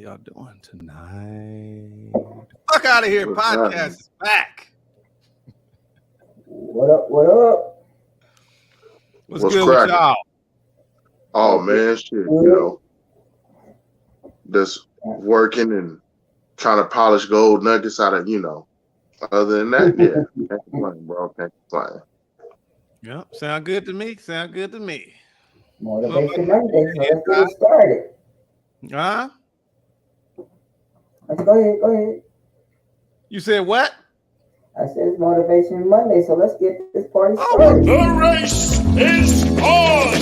y'all doing tonight? Fuck out of here. Podcast is back. What up? What up? What's good cracking with y'all? Oh man, shit, you know, just working and trying to polish gold nuggets out of, other than that, yeah, can't complain, bro. Can't complain. Yep, sound good to me. Sound good to me. Motivation Monday, so let's get it started. Huh? Go ahead. You said what? I said it's Motivation Monday, so let's get this party started. The race is on!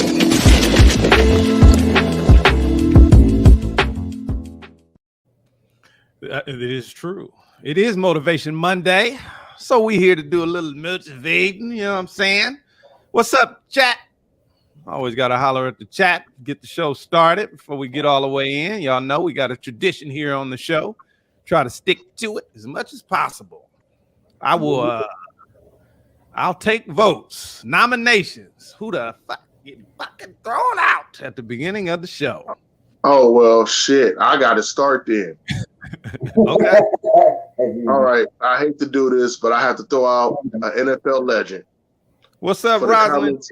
It is true. It is Motivation Monday, so we here to do a little motivating, you know what I'm saying? What's up, chat? Always got to holler at the chat, get the show started before we get all the way in. Y'all know we got a tradition here on the show. Try to stick to it as much as possible. I'll take votes, nominations. Who the fuck get fucking thrown out at the beginning of the show? Oh, well, shit. I got to start then. Okay. All right. I hate to do this, but I have to throw out an NFL legend. What's up, Rosalind?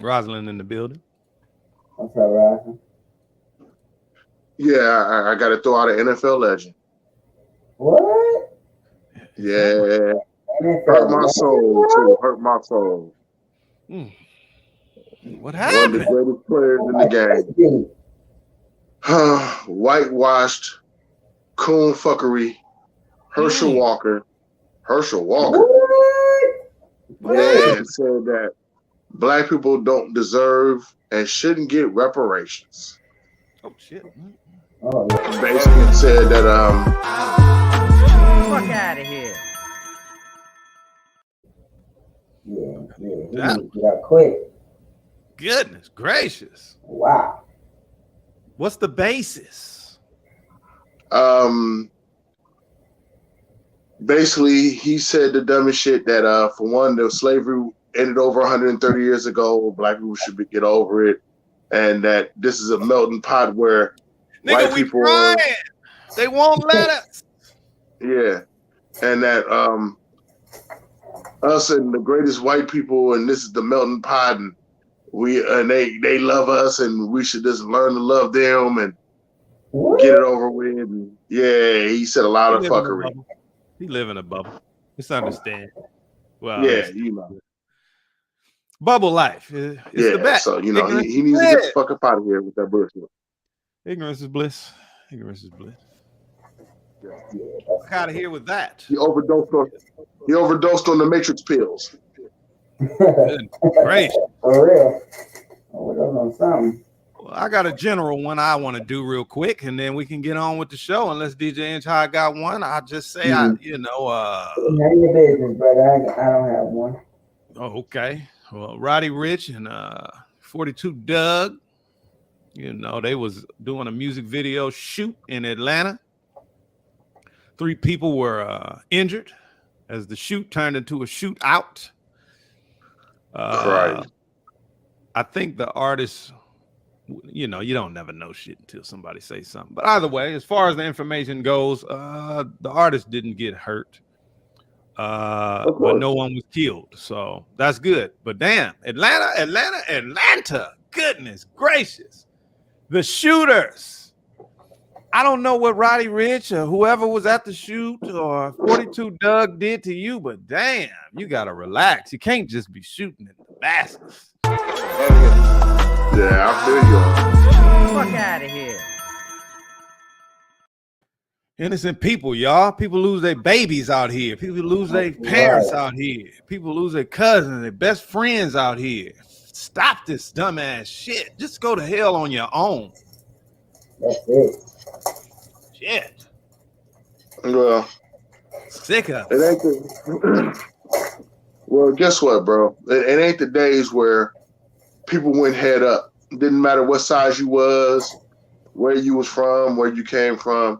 Rosalind in the building. What's up, Rosalind? Yeah, I got to throw out an NFL legend. What? Yeah. Hurt my soul, too. Hurt my soul. What happened? One of the greatest players in the game. Whitewashed, coon fuckery, Herschel Walker. Herschel Walker. What? Yeah, said that black people don't deserve and shouldn't get reparations. Oh, shit. Oh, yeah. Basically said that, fuck out of here. Yeah. Get out quick. Goodness gracious. Wow. What's the basis? Basically, he said the dumbest shit that, for one, the slavery ended over 130 years ago. Black people should get over it. And that this is a melting pot where white people trying. They won't let us. Yeah. And that us and the greatest white people, and this is the melting pot, and they love us, and we should just learn to love them and get it over with. And yeah, he said a lot of fuckery. He live in a bubble. Just understand. Well, yeah, bubble life. It's the best. So he needs to get the fuck up out of here with that bullshit. Ignorance is bliss. Ignorance is bliss. Fuck out of here with that. He overdosed on the Matrix pills. Great. For real. Overdosed on something. Well, I got a general one I want to do real quick, and then we can get on with the show. Unless DJ Inch got one, I'll just say None of your business, brother. I don't have one. Oh, okay. Well, Roddy Ricch and 42 Doug, they was doing a music video shoot in Atlanta. 3 people were injured as the shoot turned into a shootout. Right. I think the artist, you don't never know shit until somebody says something. But either way, as far as the information goes, the artist didn't get hurt. But no one was killed, so that's good. But damn, Atlanta, goodness gracious, the shooters. I don't know what Roddy Ricch or whoever was at the shoot or 42 Doug did to you, but damn, you gotta relax. You can't just be shooting at the bastards. Yeah, I feel you. Fuck out of here. Innocent people, y'all. People lose their babies out here. People lose their parents out here. People lose their cousins, their best friends out here. Stop this dumbass shit. Just go to hell on your own. That's it. Shit. Well, sick of it. Ain't well, guess what, bro? It ain't the days where people went head up. It didn't matter what size you was, where you was from, where you came from.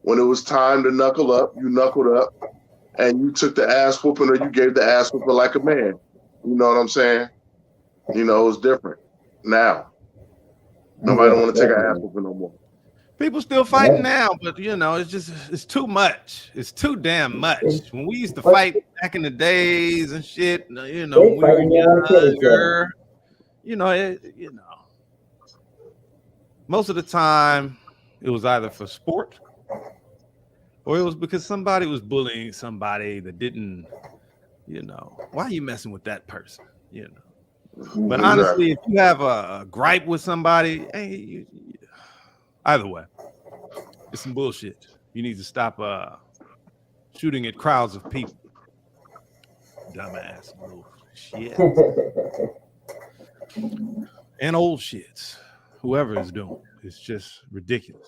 When it was time to knuckle up, you knuckled up, and you took the ass whooping, or you gave the ass whooping like a man. You know what I'm saying? You know, it's different now. Nobody don't want to take an ass whooping no more. People still fighting now, but you know, it's too much. It's too damn much. When we used to fight back in the days and shit, you know, when we were younger, you know, most of the time it was either for sport or it was because somebody was bullying somebody that didn't, you know, why are you messing with that person? You know. But honestly, if you have a gripe with somebody, hey, either way, it's some bullshit. You need to stop shooting at crowds of people. Dumbass little shit. And old shits. Whoever is doing it. It's just ridiculous.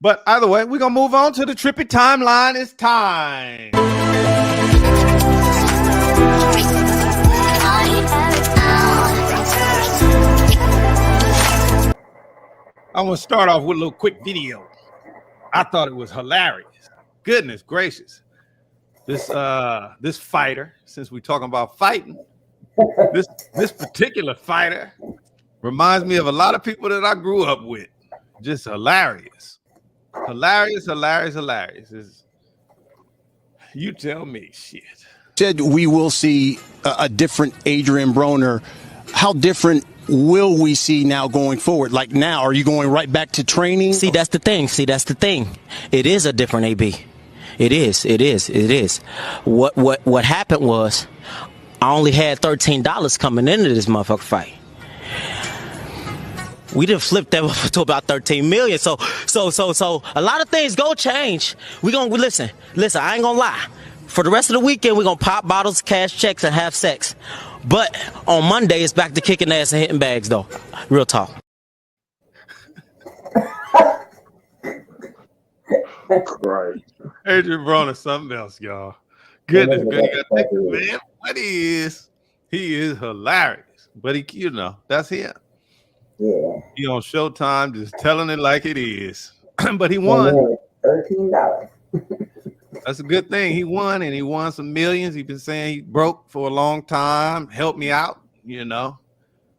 But either way, we're going to move on to the trippy timeline. It's time. I want to start off with a little quick video. I thought it was hilarious. Goodness gracious. This fighter, since we're talking about fighting, this particular fighter reminds me of a lot of people that I grew up with. Just hilarious. Hilarious. You tell me, shit. Said we will see a different Adrian Broner. How different will we see now going forward? Like now, are you going right back to training? See, that's the thing. It is a different AB. It is. What happened was I only had $13 coming into this motherfucker fight. We didn't flip that up to about 13 million. So a lot of things go change. We listen, I ain't gonna lie. For the rest of the weekend, we're gonna pop bottles, cash checks, and have sex. But on Monday, it's back to kicking ass and hitting bags, though. Real talk. Right. Adrian Broner, something else, y'all. Goodness, man, what he is hilarious. But he, you know, that's him. Yeah. He on Showtime, just telling it like it is. But he won. $13. That's a good thing. He won, and he won some millions. He's been saying he broke for a long time. Help me out, you know,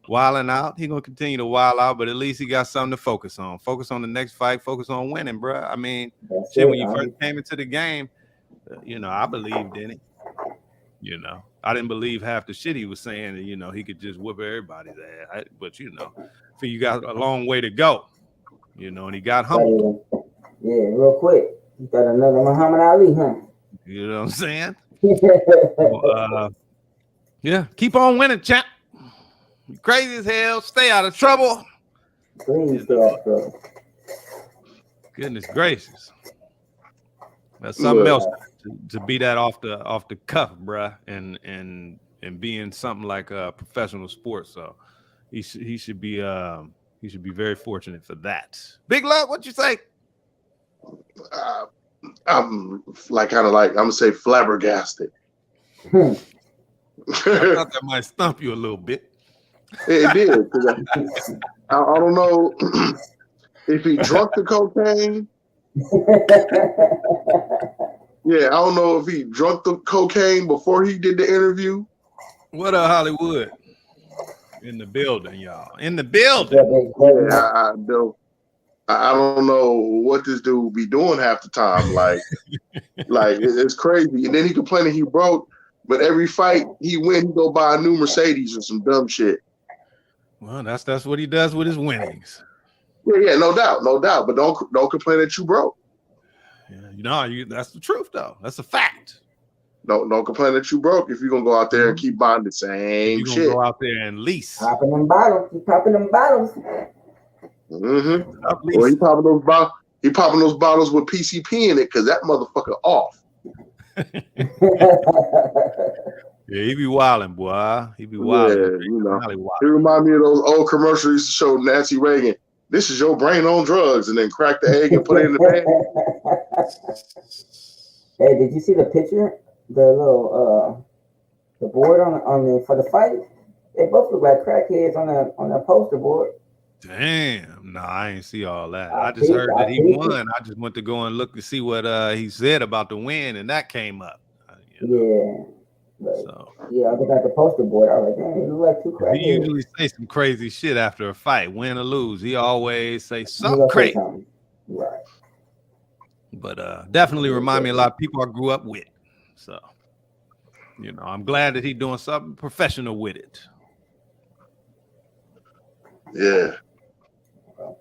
wilding out. He's going to continue to wild out, but at least he got something to focus on. Focus on the next fight. Focus on winning, bro. I mean, shit, when you first came into the game, you know, I believed in it. You know, I didn't believe half the shit he was saying that, you know, he could just whoop everybody's ass. But, you know, so you got a long way to go, you know, and he got humbled. Yeah, real quick. You got another Muhammad Ali, huh? You know what I'm saying? Yeah, keep on winning, champ. You crazy as hell. Stay out of trouble. Please stay out of trouble. Goodness gracious. That's something else to be that off the cuff, bruh, and being something like a professional sport. So he should be very fortunate for that. Big Love, what you say? I'm like I'm gonna say flabbergasted. I thought that might stump you a little bit. It did. I don't know if he drunk the cocaine. Yeah, I don't know if he drunk the cocaine before he did the interview. What up, Hollywood? In the building, y'all. In the building. Yeah, I don't know what this dude be doing half the time. Like it's crazy. And then he complaining he broke, but every fight he win, he go buy a new Mercedes or some dumb shit. Well, that's what he does with his winnings. Yeah, no doubt. But don't complain that you broke. Yeah, that's the truth though. That's a fact. Don't complain that you broke if you're gonna go out there and keep buying the same shit. Go out there and lease. Popping them bottles. Keep popping them bottles. Mm-hmm. Well, he popping those bottles with PCP in it because that motherfucker off. Yeah, he be wilding, boy. He be wilding. Yeah, you know. He remind me of those old commercials used to show Nancy Reagan. This is your brain on drugs, and then crack the egg and put it in the bag. Hey, did you see the picture? The little the board on the for the fight? They both look like crackheads on the poster board. Damn, no, I ain't see all that. I just heard that he won. I just went to go and look to see what he said about the win, and that came up. Yeah. But, So yeah, I got the poster board. I was like, damn, you look like two he crackheads. usually say some crazy shit after a fight, win or lose. He always say You something gonna say crazy. something. Right. But definitely remind me of a lot of people I grew up with. So, you know, I'm glad that he's doing something professional with it. Yeah.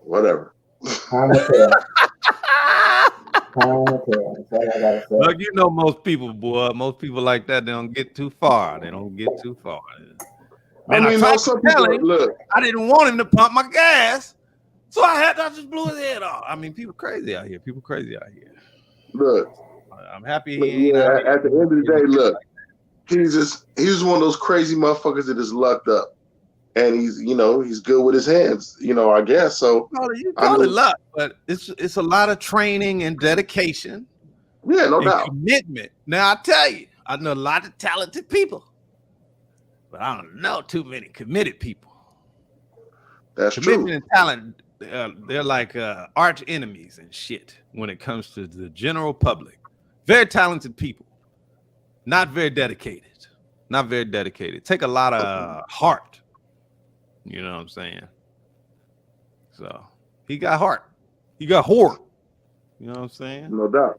Whatever. Time will tell. Time will tell. That's all I gotta say. Look, you know, most people, boy, most people like that, they don't get too far. They don't get too far. Man, I mean, tried no, to some tell people him look. I didn't want him to pump my gas, so I just blew his head off. I mean, people crazy out here. People crazy out here. Look. I'm happy But he ain't yeah, out here. at the end of the day, look, he's one of those crazy motherfuckers that is lucked up, and he's good with his hands, I guess. So You call it luck, but it's a lot of training and dedication. Yeah, no and doubt. Commitment. Now I tell you, I know a lot of talented people, but I don't know too many committed people. That's Commitment true. and talent, they're like arch enemies and shit when it comes to the general public. Very talented people, not very dedicated. Not very dedicated. Take a lot of heart. You know what I'm saying? So he got heart. He got heart. You know what I'm saying? No doubt.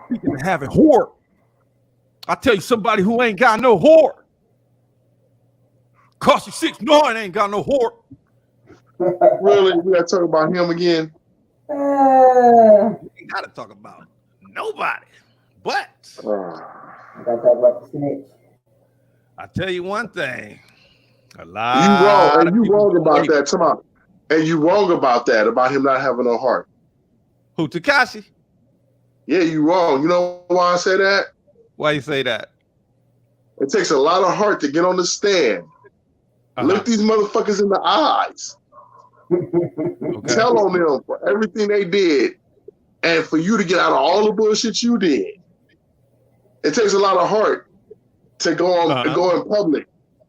Speaking of having whore, I tell you, somebody who ain't got no whore. Cost you 6'9", ain't got no whore. Really? We gotta talk about him again? You ain't gotta talk about nobody. But I gotta talk about the snitch. I tell you one thing. A You lot wrong, of and you people wrong about hate. that. Come on. And you wrong about that, about him not having no heart. Who, Tekashi? Yeah, you wrong. You know why I say that? Why you say that? It takes a lot of heart to get on the stand. Look these motherfuckers in the eyes. Okay. Tell on them for everything they did, and for you to get out of all the bullshit you did. It takes a lot of heart to go in public.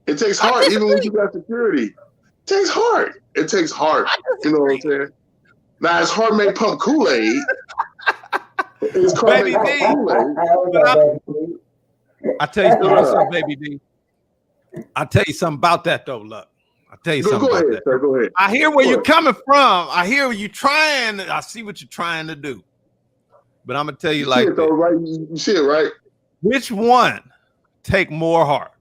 It takes heart, even when you got security. It takes heart. It takes heart. You know what I'm saying? Now, his heart may pump Kool-Aid. His heart may pump Kool-Aid. I tell you something, Baby D. I tell you something about that though, look. I tell you something about that. Sir, go ahead. I hear where you're coming from. I hear what you're trying. I see what you're trying to do. But I'm gonna tell you like this. Right? You see it, right? Which one take more heart?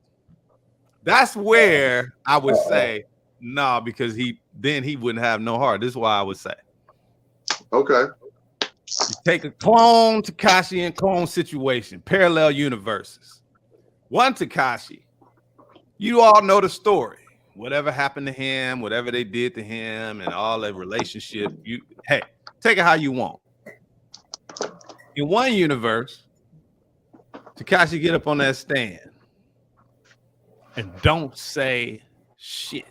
That's where I would say no, because he wouldn't have no heart. This is why I would say. Okay. You take a clone Tekashi and clone situation, parallel universes. One Tekashi, you all know the story. Whatever happened to him, whatever they did to him, and all that relationship, take it how you want. In one universe, Tekashi get up on that stand and don't say shit.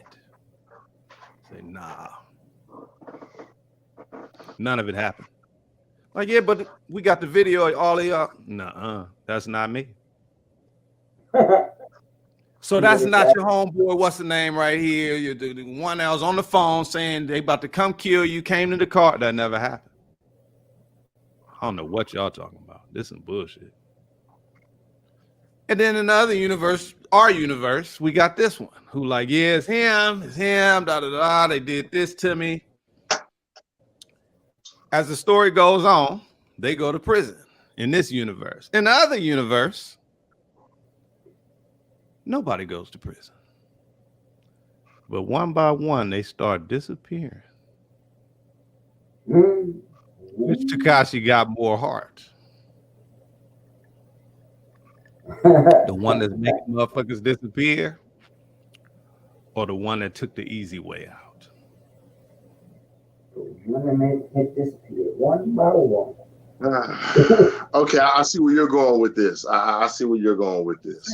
Say, nah. None of it happened. Like, yeah, but we got the video of all of y'all. Nuh-uh, that's not me. So that's not your homeboy. What's the name right here? You're the one that was on the phone saying they about to come kill you, came to the car. That never happened. I don't know what y'all talking about. This is some bullshit. And then in the other universe, our universe, we got this one who like, yeah, it's him, da-da-da, they did this to me. As the story goes on, they go to prison in this universe. In the other universe, nobody goes to prison. But one by one, they start disappearing. Which Tekashi got more heart? The one that's making motherfuckers disappear, or the one that took the easy way out? One that made it disappear one by one. Okay, I see where you're going with this. I see where you're going with this.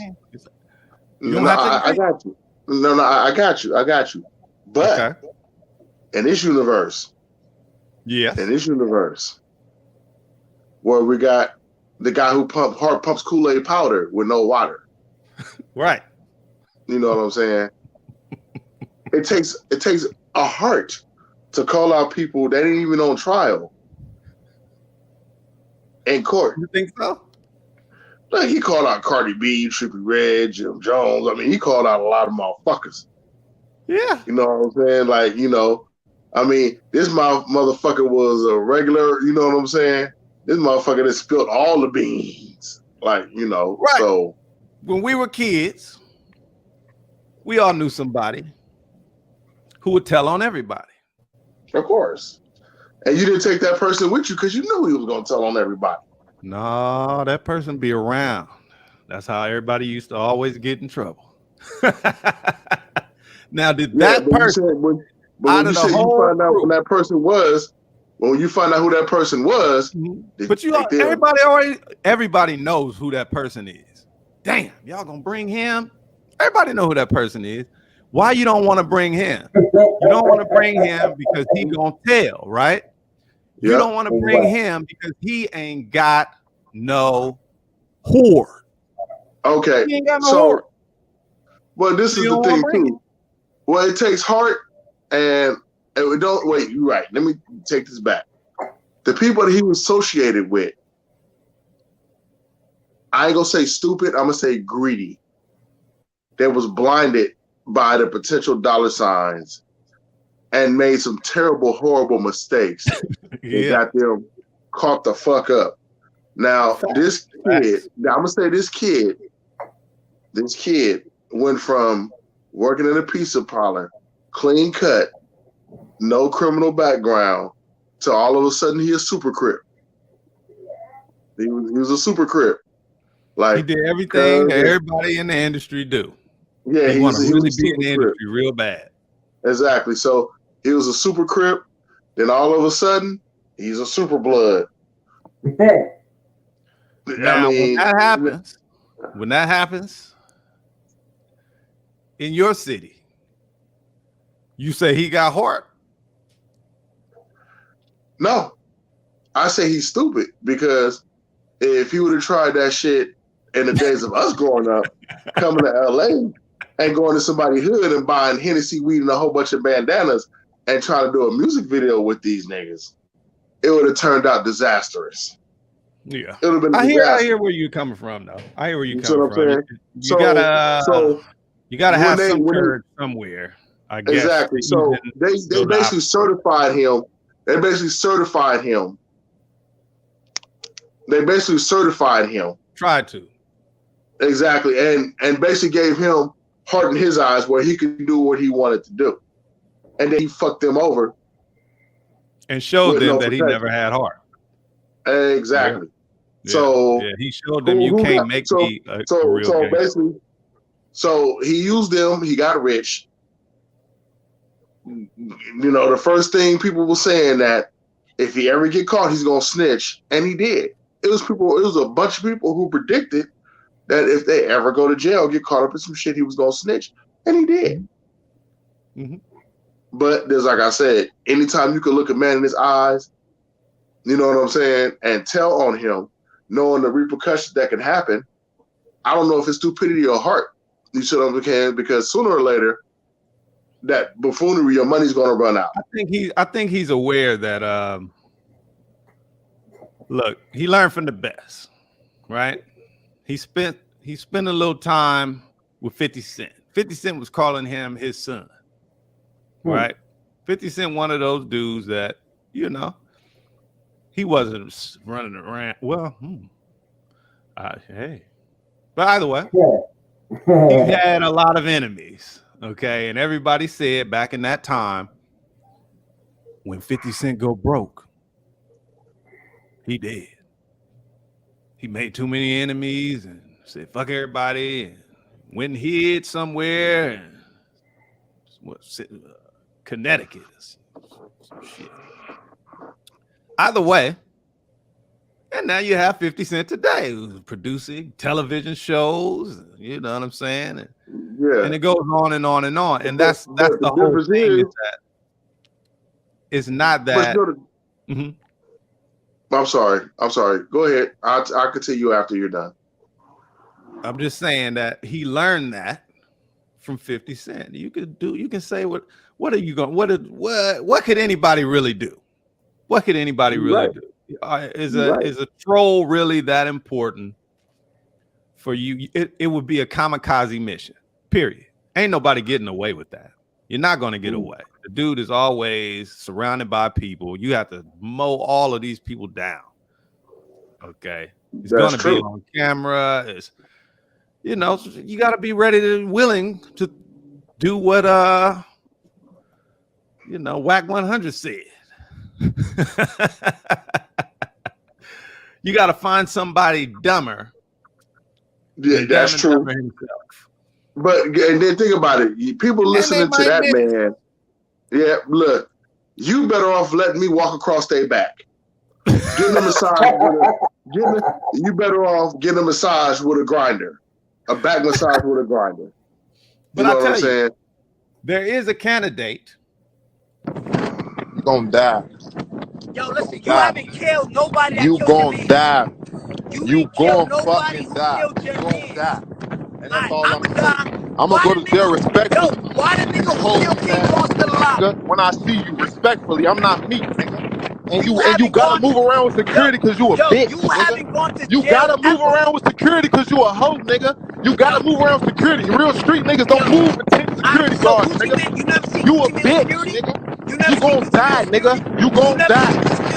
I got you. No, I got you. But in this universe, where we got the guy who pumps Kool-Aid powder with no water. Right. You know what I'm saying? It takes a heart to call out people that ain't even on trial in court. You think so? Like he called out Cardi B, Trippie Redd, Jim Jones. I mean, he called out a lot of motherfuckers. Yeah. You know what I'm saying? Like, you know, I mean, this motherfucker was a regular, you know what I'm saying? This motherfucker that spilled all the beans. Like, you know, Right. So when we were kids, we all knew somebody who would tell on everybody. Of course. And you didn't take that person with you because you knew he was going to tell on everybody. No, that person be around. That's how everybody used to always get in trouble. Now, did that person out of the whole find out when that person was, when you find out who that person was, but everybody knows who that person is. Damn, y'all gonna bring him? Everybody know who that person is. Why you don't want to bring him? You don't want to bring him because he gonna tell, right? You don't want to bring him because he ain't got no whore. Okay, he ain't got no whore. Well, this is the thing too. Well, it takes heart, and we don't wait. You're right. Let me take this back. The people that he was associated with, I ain't gonna say stupid. I'm gonna say greedy. They was blinded by the potential dollar signs and made some terrible, horrible mistakes. They got them caught the fuck up. Now, this kid, I'm gonna say this kid went from working in a pizza parlor, clean cut, no criminal background, to all of a sudden he a super crip. He was a super crip. Like he did everything that everybody in the industry do. Yeah, he want to really be in the industry real bad. Exactly. So he was a super crip. Then all of a sudden, he's a super blood. Now, when that happens in your city, you say he got heart? No, I say he's stupid because if he would have tried that shit in the days of us growing up, coming to LA and going to somebody's hood and buying Hennessy weed and a whole bunch of bandanas and trying to do a music video with these niggas, it would have turned out disastrous. Yeah, it would have been. I hear where you're coming from, though. I hear where you're coming from. You gotta have some courage somewhere. I guess exactly. So they basically certified him. They basically certified him. Tried to. Exactly, and basically gave him heart in his eyes where he could do what he wanted to do, and then he fucked them over and showed them that he never had heart. Exactly. Yeah. So he showed them you can't make me a real gangster. Basically, so he used them. He got rich. You know, the first thing people were saying that if he ever get caught, he's gonna snitch, and he did. It was a bunch of people who predicted that if they ever go to jail, get caught up in some shit, he was gonna snitch, and he did. Mm-hmm. But there's, like I said, anytime you can look a man in his eyes, you know what I'm saying, and tell on him, knowing the repercussions that can happen, I don't know if it's stupidity or heart. You see what I'm saying? Because sooner or later, that buffoonery, your money's gonna run out. I think he's aware that look, he learned from the best, right? He spent a little time with 50 Cent. 50 Cent was calling him his son, right? 50 Cent, one of those dudes that, you know, he wasn't running around. Well, hey, but either way, he had a lot of enemies. Okay, and everybody said back in that time, when 50 Cent go broke, he did. He made too many enemies and said fuck everybody and went and hid somewhere and Connecticut or some shit. Either way, and now you have 50 Cent today who's producing television shows, you know what I'm saying? And it goes on and on and on. And that's the whole thing, is that it's not that. I'm sorry. Go ahead. I'll continue after you're done. I'm just saying that he learned that from 50 Cent. You can say what are you going what could anybody really do? What could anybody really do? Is a troll really that important for you? It would be a kamikaze mission. Period. Ain't nobody getting away with that. You're not going to get away. The dude is always surrounded by people. You have to mow all of these people down. Okay. He's going to be on camera. It's, you got to be willing to do what Whack 100 said. You got to find somebody dumber. Yeah, that's true. But and then think about it. People listening to that man. Yeah, look, you better off letting me walk across their back. Getting a massage. You better off getting a massage with a grinder, a back massage with a grinder. But I tell you, there is a candidate. You're gonna die. Yo, listen, you haven't killed nobody. You gonna die. You gonna fucking die. You gonna die. And that's all I'm saying. I'm gonna go to jail respectfully. Yo, why the nigga who killed King Kong still alive? When I see you respectfully, I'm not meek, nigga. And you gotta move around with security because you a bitch, nigga. You gotta move around with security because you a hoe, nigga. You gotta move around with security. Real street niggas don't move with 10 security guards, nigga. You a bitch, nigga. You gon' die, nigga. You gon' die.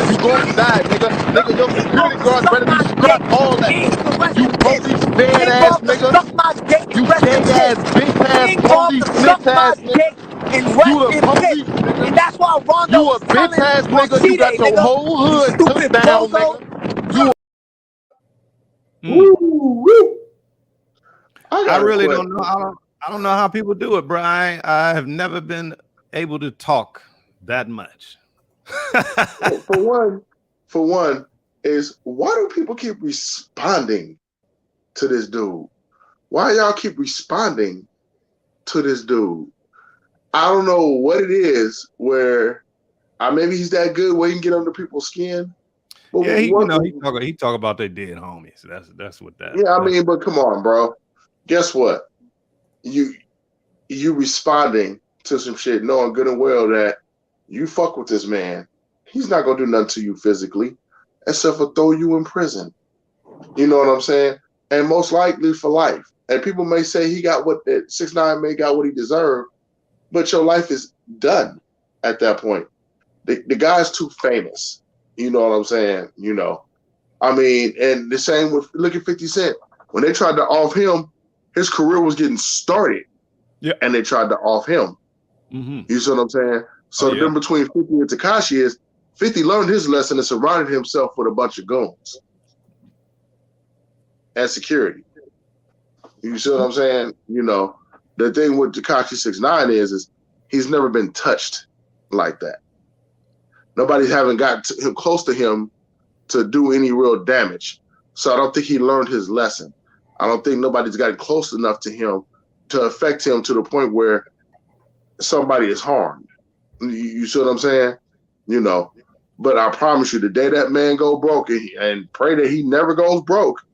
You gon' die, nigga. Nigga, your security guards better be strapped all that. You police bad ass nigga. You gay ass, bitch ass, police snitch ass nigga. You the police, nigga. And that's why Rondo you a bitch ass nigga. You got your whole hood took down, nigga. You. I really don't know. I don't know how people do it, bro. I have never been able to talk that much. for one, is why do people keep responding to this dude? Why y'all keep responding to this dude? I don't know what it is where maybe he's that good where he can get under people's skin. But yeah, he talk about their dead homies. That's what that. Yeah, I mean, but come on, bro. Guess what? You responding to some shit, knowing good and well that you fuck with this man. He's not gonna do nothing to you physically, except for throw you in prison. You know what I'm saying? And most likely for life. And people may say he got what that 6ix9ine may got what he deserved, but your life is done at that point. The guy's too famous. You know what I'm saying? I mean, and the same with look at 50 Cent. When they tried to off him, his career was getting started. Yeah. And they tried to off him. Mm-hmm. You see what I'm saying? So the difference between 50 and Tekashi is 50 learned his lesson and surrounded himself with a bunch of goons and security. You see what I'm saying? The thing with Tekashi 6ix9ine is he's never been touched like that. Nobody haven't got him close to him to do any real damage. So I don't think he learned his lesson. I don't think nobody's gotten close enough to him to affect him to the point where somebody is harmed. You see what I'm saying? But I promise you, the day that man go broke, and pray that he never goes broke,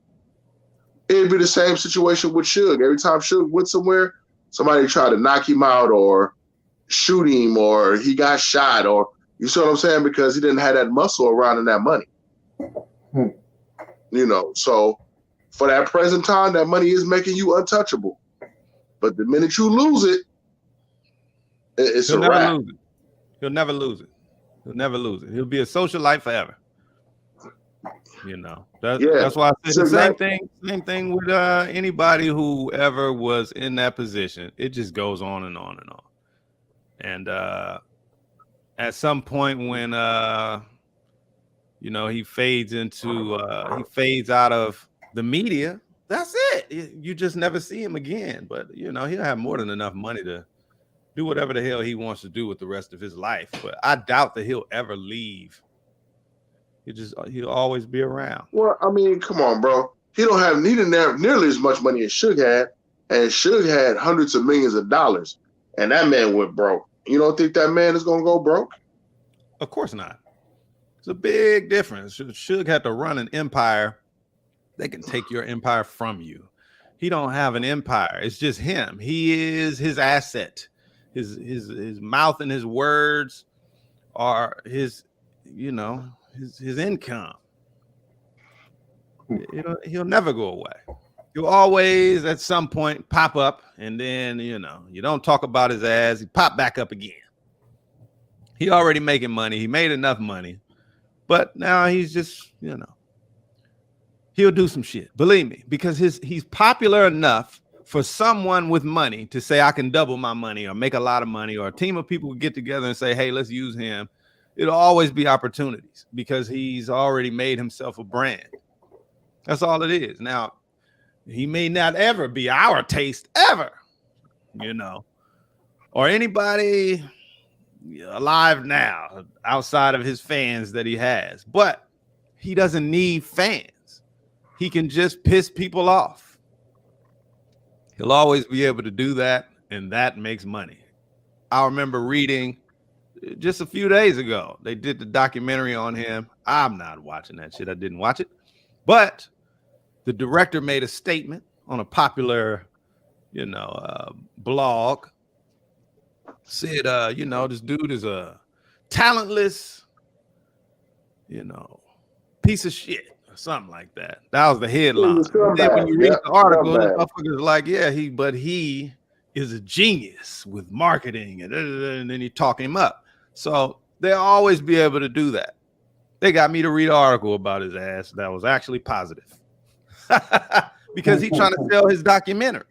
it'd be the same situation with Suge. Every time Suge went somewhere, somebody tried to knock him out or shoot him or he got shot or, you see what I'm saying? Because he didn't have that muscle around and that money. So for that present time, that money is making you untouchable. But the minute you lose it, it's a wrap. He'll never lose it. He'll never lose it. He'll be a socialite forever. That's why I said the same thing with anybody who ever was in that position. It just goes on and on and on. And at some point when he fades out of the media, that's it. You just never see him again. But he'll have more than enough money to do whatever the hell he wants to do with the rest of his life. But I doubt that he'll ever leave. He'll always be around. Well, I mean, come on, bro. He didn't have nearly as much money as Suge had, and Suge had hundreds of millions of dollars, and that man went broke. You don't think that man is gonna go broke? Of course not. It's a big difference. Suge had to run an empire. They can take your empire from you. He don't have an empire. It's just him. He is his asset. His mouth and his words are his, you know, his income. He'll never go away. He'll always at some point pop up, and then you don't talk about his ass. He pop back up again. He already making money. He made enough money, but now he's just, he'll do some shit. Believe me, because he's popular enough for someone with money to say, I can double my money or make a lot of money, or a team of people would get together and say, hey, let's use him. It'll always be opportunities because he's already made himself a brand. That's all it is. Now, he may not ever be our taste ever, or anybody alive now outside of his fans that he has, but he doesn't need fans. He can just piss people off. He'll always be able to do that, and that makes money. I remember reading just a few days ago, they did the documentary on him. I'm not watching that shit. I didn't watch it, but the director made a statement on a popular, blog. Said, this dude is a talentless, piece of shit or something like that. That was the headline. Then when you read the article, the motherfucker's like, he is a genius with marketing, and then you talk him up. So they'll always be able to do that. They got me to read an article about his ass that was actually positive because he's trying to sell his documentary.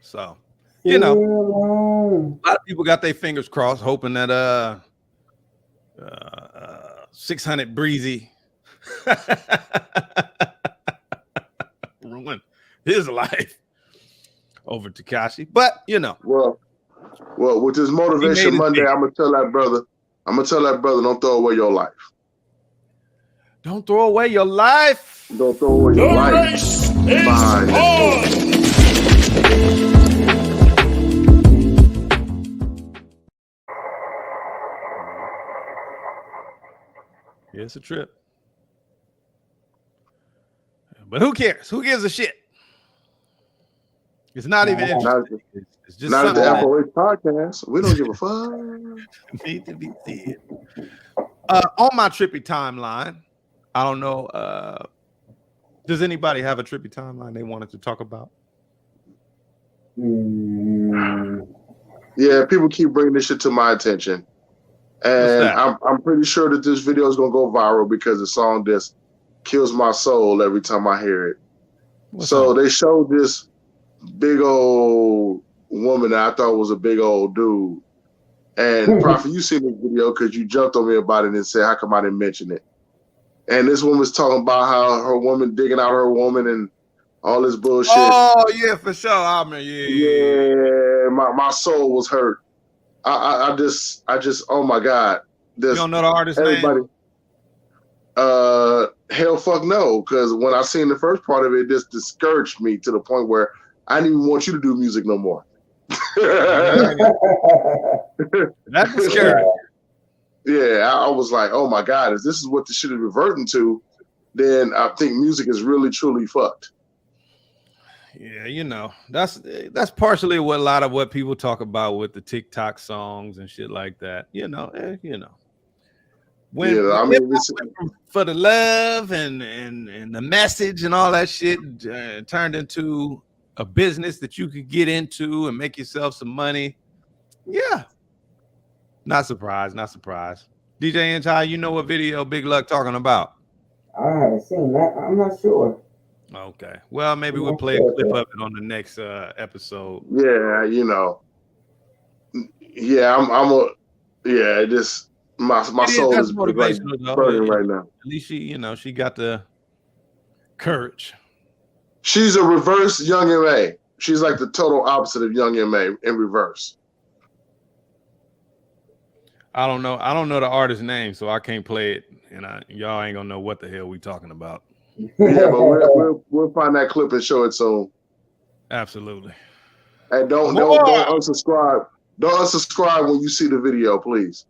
So, a lot of people got their fingers crossed, hoping that 600 Breezy ruined his life over Tekashi. But well, with this Motivation Monday, I'm gonna tell that brother, don't throw away your life. Don't throw away your life. Don't throw away your life. Race is on. Yeah, it's a trip. But who cares? Who gives a shit? It's not even interesting. It's just not at the Ep13 podcast. We don't give a fuck. Need to be said. On my trippy timeline, I don't know. Does anybody have a trippy timeline they wanted to talk about? Yeah, people keep bringing this shit to my attention. And I'm pretty sure that this video is gonna go viral because the song just kills my soul every time I hear it. They showed this big old woman that I thought was a big old dude. And Prophet, you seen this video because you jumped on me about it and said, how come I didn't mention it? And this woman's talking about how her woman digging out her woman and all this bullshit. Oh yeah, for sure. I mean, yeah. My soul was hurt. I just, oh my God. You don't know the artist name? Hell fuck no. Because when I seen the first part of it, it just discouraged me to the point where I didn't even want you to do music no more. That's discouraging. Yeah, I was like, oh my God, if this is what this shit is reverting to, then I think music is really, truly fucked. Yeah, that's partially what a lot of what people talk about with the TikTok songs and shit like that. When for the love and the message and all that shit turned into a business that you could get into and make yourself some money. Yeah. Not surprised. DJ N-Ty, you know what video Big Luck talking about? I haven't seen that. I'm not sure. Okay. Well, maybe we'll play a clip of it on the next episode. Yeah, Yeah, it just my soul is motivational burning right now. At least she got the courage. She's a reverse Young M.A. She's like the total opposite of Young M.A. in reverse. I don't know the artist's name, so I can't play it, and y'all ain't gonna know what the hell we talking about. Yeah, but we'll find that clip and show it soon. Absolutely. And don't unsubscribe. Don't unsubscribe when you see the video, please.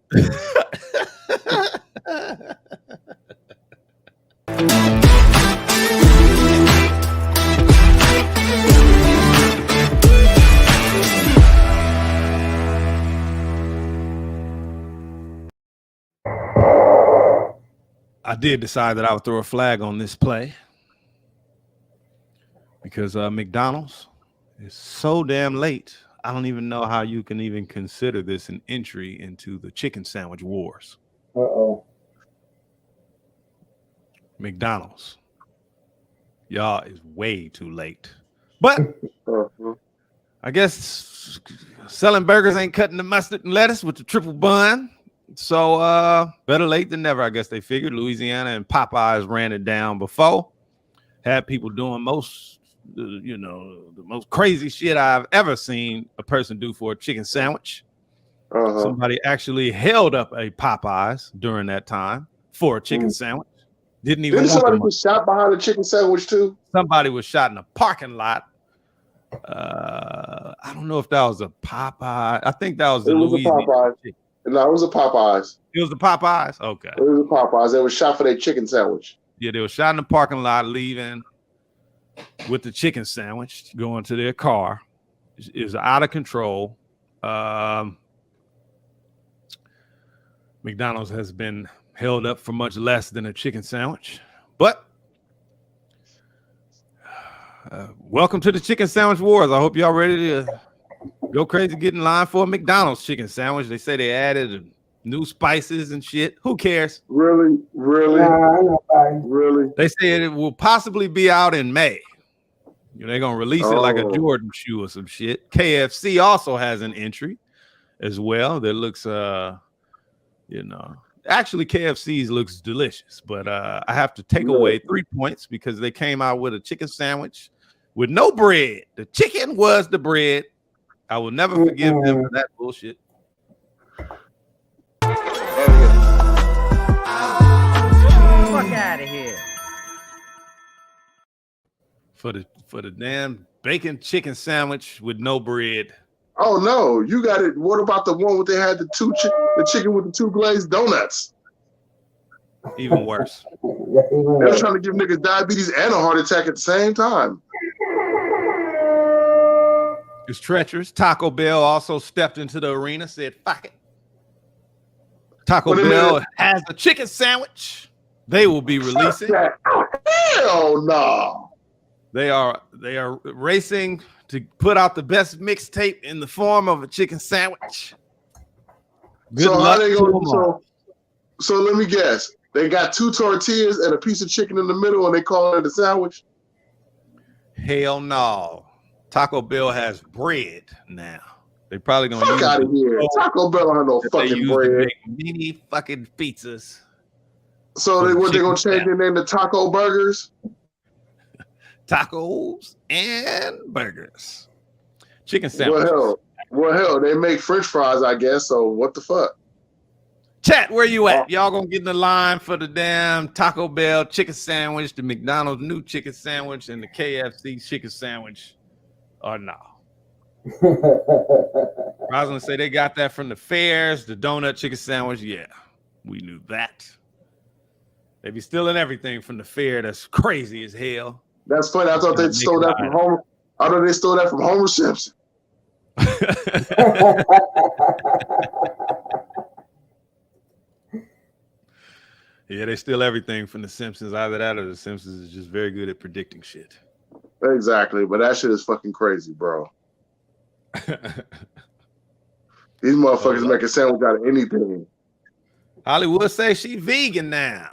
did decide that I would throw a flag on this play because McDonald's is so damn late. I don't even know how you can even consider this an entry into the chicken sandwich wars. Uh-oh. McDonald's, y'all is way too late. But I guess selling burgers ain't cutting the mustard and lettuce with the triple bun. So better late than never, I guess they figured. Louisiana and Popeyes ran it down before. Had people doing the most crazy shit I've ever seen a person do for a chicken sandwich. Somebody actually held up a Popeyes during that time for a chicken sandwich. Didn't somebody get shot behind a chicken sandwich too? Somebody was shot in a parking lot. I don't know if that was a Popeye. I think that was the Louisiana. No, it was a Popeyes. It was the Popeyes? Okay. It was a Popeyes. They were shot for their chicken sandwich. Yeah, they were shot in the parking lot, leaving with the chicken sandwich, going to their car. It was out of control. McDonald's has been held up for much less than a chicken sandwich. But welcome to the chicken sandwich wars. I hope y'all ready to go crazy, get in line for a McDonald's chicken sandwich. They say they added new spices and shit. Who cares? Really? Really? They say it will possibly be out in May. They're going to release it like a Jordan shoe or some shit. KFC also has an entry as well that looks, actually KFC's looks delicious, but I have to take away 3 points because they came out with a chicken sandwich with no bread. The chicken was the bread. I will never forgive them for that bullshit. Fuck out of here. For the damn bacon chicken sandwich with no bread. Oh no, you got it. What about the one where they had the chicken with the 2 glazed donuts? Even worse. They were trying to give niggas diabetes and a heart attack at the same time. It's treacherous. Taco Bell also stepped into the arena, said, fuck it. Taco Bell has a chicken sandwich. They will be releasing. Hell no. They are racing to put out the best mixtape in the form of a chicken sandwich. Good luck to them all. So let me guess. They got 2 tortillas and a piece of chicken in the middle, and they call it a sandwich? Hell no. Taco Bell has bread now. They probably gonna fuck out of here. Taco Bell don't have no fucking bread. Mini fucking pizzas. So they're gonna change their name to Taco Burgers? Tacos and burgers. Chicken sandwiches. Well, hell, they make French fries, I guess. So what the fuck? Chat, where you at? Y'all gonna get in the line for the damn Taco Bell chicken sandwich, the McDonald's new chicken sandwich, and the KFC chicken sandwich, or no? I was gonna say they got that from the fairs, the donut chicken sandwich. Yeah, we knew that. They be stealing everything from the fair. That's crazy as hell. That's funny. I thought they stole that from Homer. I thought they stole that from Homer Simpson. Yeah, they steal everything from the Simpsons. Either that or the Simpsons is just very good at predicting shit. Exactly, but that shit is fucking crazy, bro. These motherfuckers make a sandwich out of anything. Hollywood say she vegan now.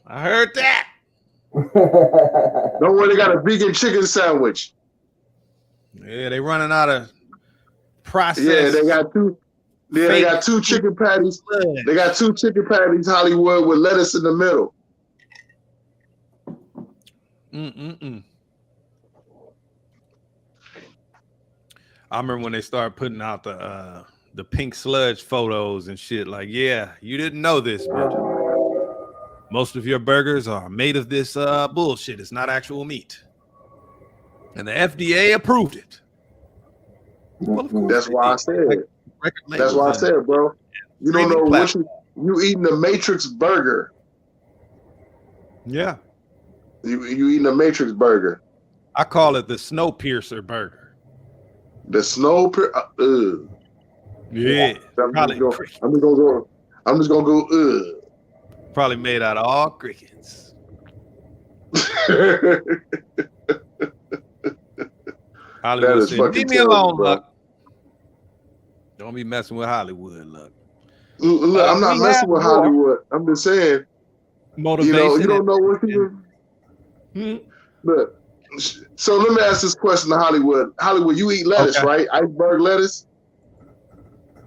I heard that. Don't worry, they got a vegan chicken sandwich. Yeah, they running out of processed. Yeah, they got 2. Yeah, they got 2 chicken patties. They got 2 chicken patties, Hollywood, with lettuce in the middle. I remember when they started putting out the pink sludge photos and shit. Like, yeah, you didn't know this, but most of your burgers are made of this bullshit. It's not actual meat. And the FDA approved it. Well, that's why I said. That's why I said, bro. You don't know what you eating a Matrix burger. Yeah. You eating a Matrix burger. I call it the Snowpiercer burger. The Yeah. I'm just gonna go. Probably made out of all crickets. Hollywood That is said, fucking "Leave me terrible, alone, bro. Luck. Don't be messing with Hollywood, Luck." Look, I'm not We messing have with more Hollywood. I'm just saying, motivation. you don't know what and Look, so let me ask this question to Hollywood. Hollywood, you eat lettuce, Okay. right? Iceberg lettuce.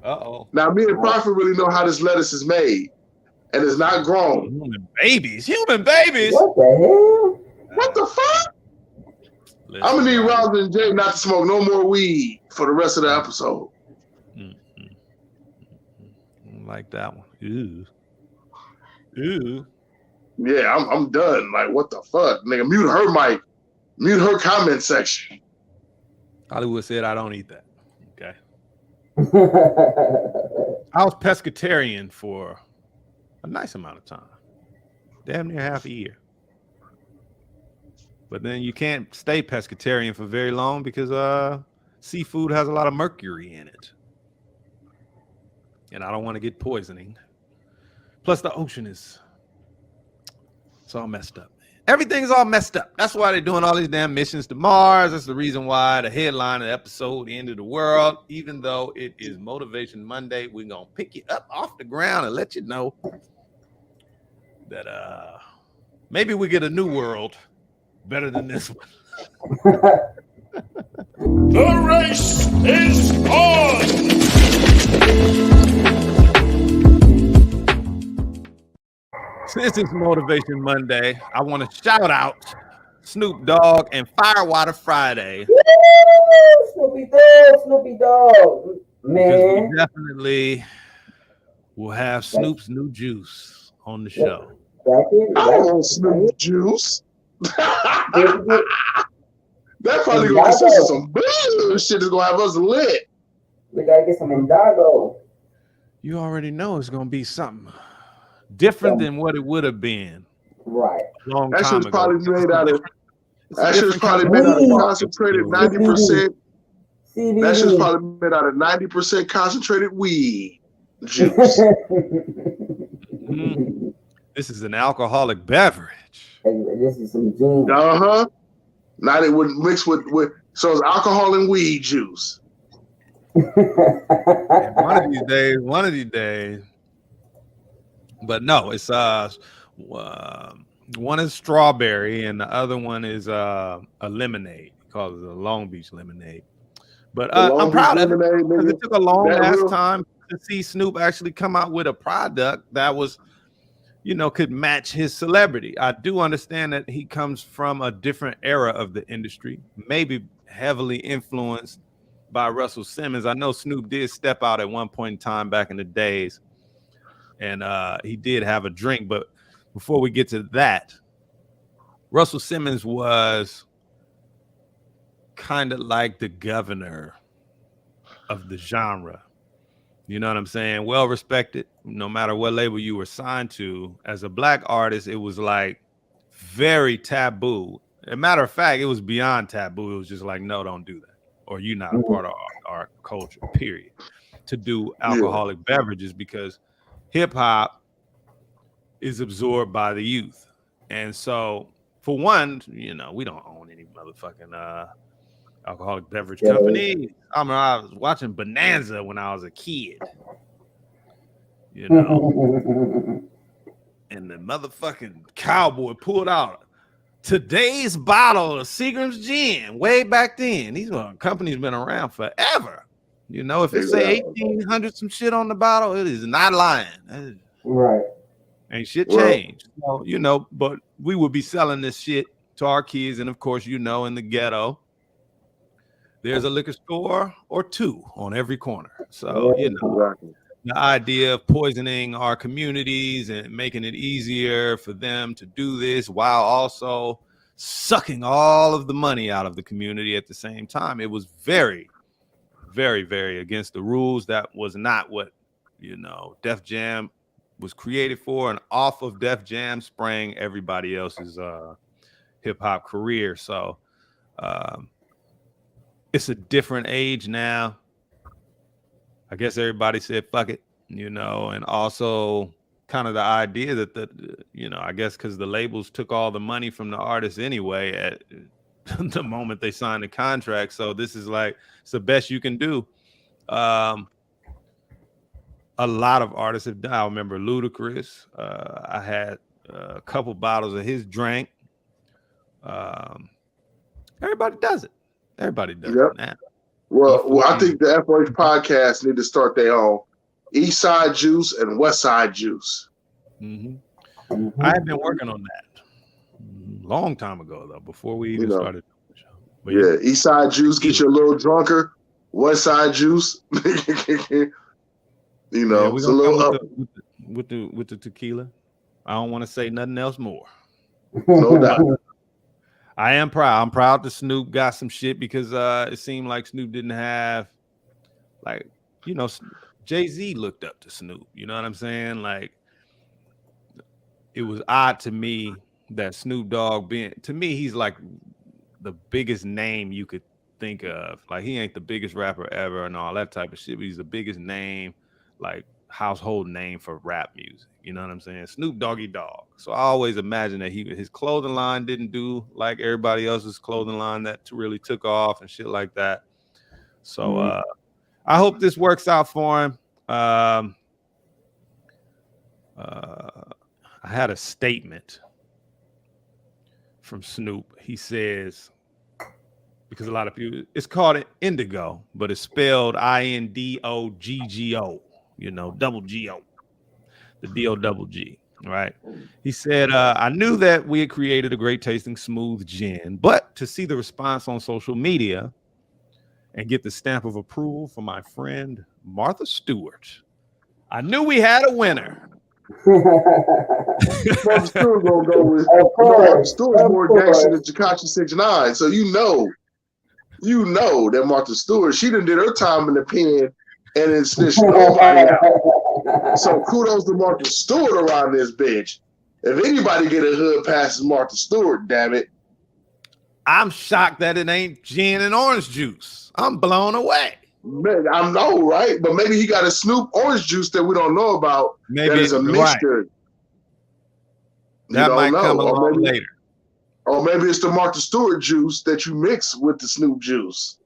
Uh-oh. Now, me and Prophet really know how this lettuce is made, and it's not grown. Human babies. Human babies. What the hell? What the fuck? Listen, I'm gonna need bro. Robin and Jay not to smoke no more weed for the rest of the episode. Like that one. Ooh. Yeah, I'm done. Like, what the fuck, nigga? Mute her mic. Mute her comment section. Hollywood said, "I don't eat that." Okay. I was pescatarian for a nice amount of time, damn near half a year. But then you can't stay pescatarian for very long because seafood has a lot of mercury in it, and I don't want to get poisoning. Plus, the ocean it's all messed up. Everything's all messed up. That's why they're doing all these damn missions to Mars. That's the reason why the headline of the episode, "The End of the World," even though it is Motivation Monday, we're going to pick you up off the ground and let you know that maybe we get a new world better than this one. The race is on! Since it's Motivation Monday, I want to shout out Snoop Dogg and Firewater Friday. Woo! Snoopy Dogg. Because Man. we definitely will have Snoop's new juice on the show. I don't want Snoop juice. That probably gonna consist of some bullshit that's gonna have us lit. We gotta get some Indago. You already know it's gonna be something different than what it would have been. Right. A long That time shit's ago. probably made out of. That shit's probably kind made of out of concentrated 90%. CBD. That shit's probably made out of 90% concentrated weed juice. This is an alcoholic beverage. This is some gin. Now they would mix with so it's alcohol and weed juice. And one of these days. But no, it's one is strawberry and the other one is a lemonade. He calls it a Long Beach lemonade. But I'm proud of it because it took a long ass time to see Snoop actually come out with a product that was, could match his celebrity. I do understand that he comes from a different era of the industry, maybe heavily influenced by Russell Simmons. I know Snoop did step out at one point in time back in the days, and he did have a drink. But before we get to that, Russell Simmons was kind of like the governor of the genre. You know what I'm saying? Well respected, no matter what label you were signed to. As a black artist, it was like very taboo. As a matter of fact, it was beyond taboo. It was just like, no, don't do that. Or you're not a part of our culture, period. To do alcoholic beverages, because hip hop is absorbed by the youth. And so, for one, we don't own any motherfucking alcoholic beverage company. I remember I was watching Bonanza when I was a kid, and the motherfucking cowboy pulled out today's bottle of Seagram's gin way back then. These companies been around forever. If it say 1800 some shit on the bottle, it is not lying. Right. Ain't shit changed. So, but we would be selling this shit to our kids. And of course, in the ghetto, there's a liquor store or two on every corner. So, the idea of poisoning our communities and making it easier for them to do this while also sucking all of the money out of the community at the same time. It was very, very, very against the rules. That was not what, Def Jam was created for. And off of Def Jam sprang everybody else's hip hop career. So, it's a different age now. I guess everybody said fuck it, and also kind of the idea that I guess because the labels took all the money from the artists anyway at the moment they signed the contract. So this is like, it's the best you can do. A lot of artists have done. I remember Ludacris. I had a couple bottles of his drink. Everybody does it. Everybody does it now. Well, I think the FOH podcast need to start their own East Side Juice and West Side Juice. I have been working on that long time ago, though, before we even started. But yeah, East Side Juice, get you a little drunker. West Side Juice, it's a little up. With the tequila. I don't want to say nothing else more. No doubt. I am proud. I'm proud that Snoop got some shit because it seemed like Snoop didn't have, like, Jay-Z looked up to Snoop. You know what I'm saying? Like, it was odd to me that Snoop Dogg to me, he's like the biggest name you could think of. Like, he ain't the biggest rapper ever and all that type of shit, but he's the biggest name, like household name for rap music. You know what I'm saying? Snoop Doggy Dogg. So I always imagine that his clothing line didn't do like everybody else's clothing line that really took off and shit like that. So I hope this works out for him. I had a statement from Snoop. He says, because a lot of people, it's called Indigo, but it's spelled INDOGGO, double G-O, the D-O double G, right? He said, I knew that we had created a great tasting smooth gin, but to see the response on social media and get the stamp of approval from my friend Martha Stewart, I knew we had a winner. Martha Stewart gonna go with Martha Stewart's more gangster than Tekashi 6ix9ine, so you know that Martha Stewart, she done did her time in the pen and then snitched nobody out. So kudos to Martha Stewart around this bitch. If anybody get a hood pass, it's Martha Stewart, damn it. I'm shocked that it ain't gin and orange juice. I'm blown away. Man, I know, right? But maybe he got a Snoop orange juice that we don't know about. Maybe that is a mixture. Right. That might come along later. Or maybe it's the Martha Stewart juice that you mix with the Snoop juice.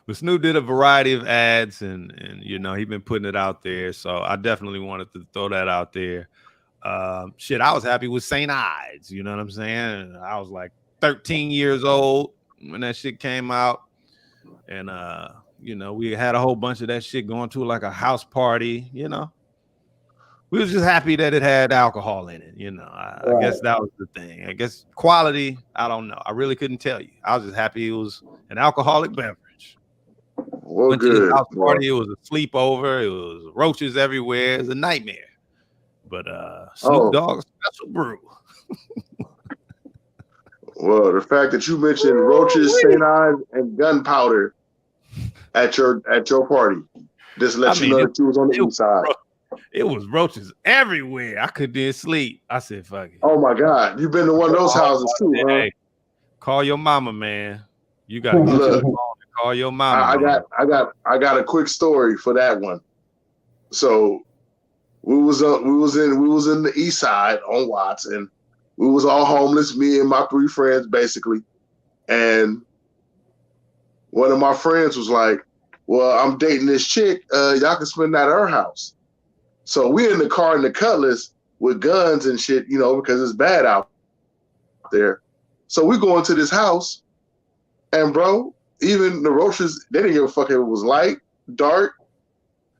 But Snoop did a variety of ads and he been putting it out there. So I definitely wanted to throw that out there. I was happy with St. Ides. You know what I'm saying? I was like 13 years old when that shit came out. And, we had a whole bunch of that shit going to like a house party, We was just happy that it had alcohol in it, I guess that was the thing. I guess quality, I don't know. I really couldn't tell you. I was just happy it was an alcoholic beverage. Well, went good. to the house party. It was a sleepover. It was roaches everywhere. It was a nightmare. But Snoop Dogg's special brew. Well, the fact that you mentioned roaches, St. Ides, and gunpowder at your party just lets you know that you was on the east side. It was roaches everywhere. I couldn't sleep. I said, fuck it. Oh my God. You've been to one of those houses too, huh? Hey, call your mama, man. You gotta get to the phone and call your mama. I got a quick story for that one. So we was in the east side on Watts, and we was all homeless, me and my 3 friends basically. And one of my friends was like, well, I'm dating this chick. Y'all can spend that at her house. So we're in the car in the Cutlass with guns and shit, because it's bad out there. So we go into this house, and bro, even the roaches, they didn't give a fuck if it was light, dark.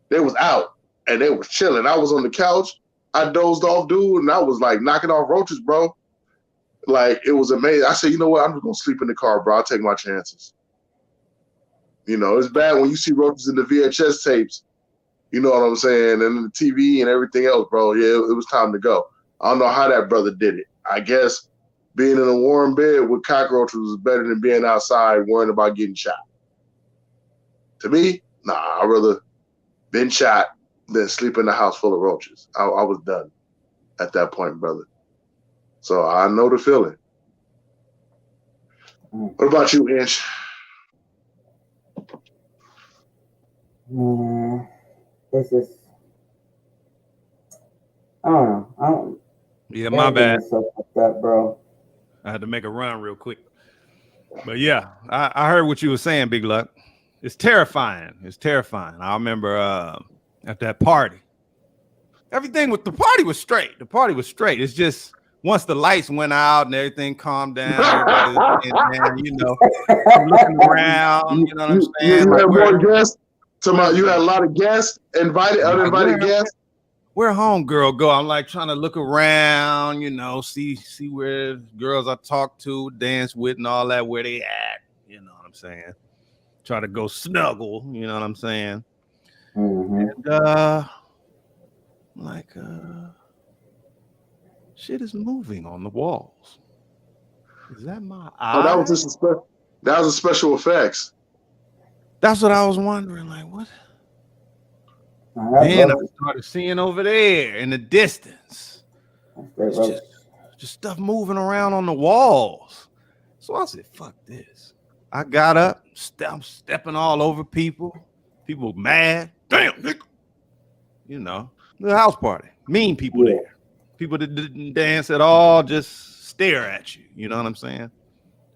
They was out, and they was chilling. I was on the couch. I dozed off, dude, and I was like knocking off roaches, bro. Like, it was amazing. I said, you know what? I'm just going to sleep in the car, bro. I'll take my chances. It's bad when you see roaches in the VHS tapes. You know what I'm saying? And the TV and everything else, bro. Yeah, it was time to go. I don't know how that brother did it. I guess being in a warm bed with cockroaches was better than being outside worrying about getting shot. To me, nah, I'd rather been shot than sleep in a house full of roaches. I was done at that point, brother. So I know the feeling. What about you, Inch? Man, it's just I don't know. Yeah, my Everything bad. is so fucked up, bro. I had to make a run real quick. But yeah, I heard what you were saying, Big Luck. It's terrifying. It's terrifying. I remember at that party. Everything with the party was straight. The party was straight. It's just once the lights went out and everything calmed down, everybody was you know, looking around, you know what I'm saying? You Like, had more guests. You had a lot of guests, invited, uninvited guests. Where homegirl go? I'm like trying to look around, you know, see where girls I talk to, dance with, and all that, where they at. You know what I'm saying? Try to go snuggle. You know what I'm saying? Mm-hmm. And shit is moving on the walls. Is that my eye? Oh, that was a special effects. That's what I was wondering. Like, what? Then I started seeing over there in the distance. Just stuff moving around on the walls. So I said, fuck this. I got up, I'm stepping all over people. People mad. Damn, nigga. You know, the house party. Mean people there. People that didn't dance at all, just stare at you. You know what I'm saying?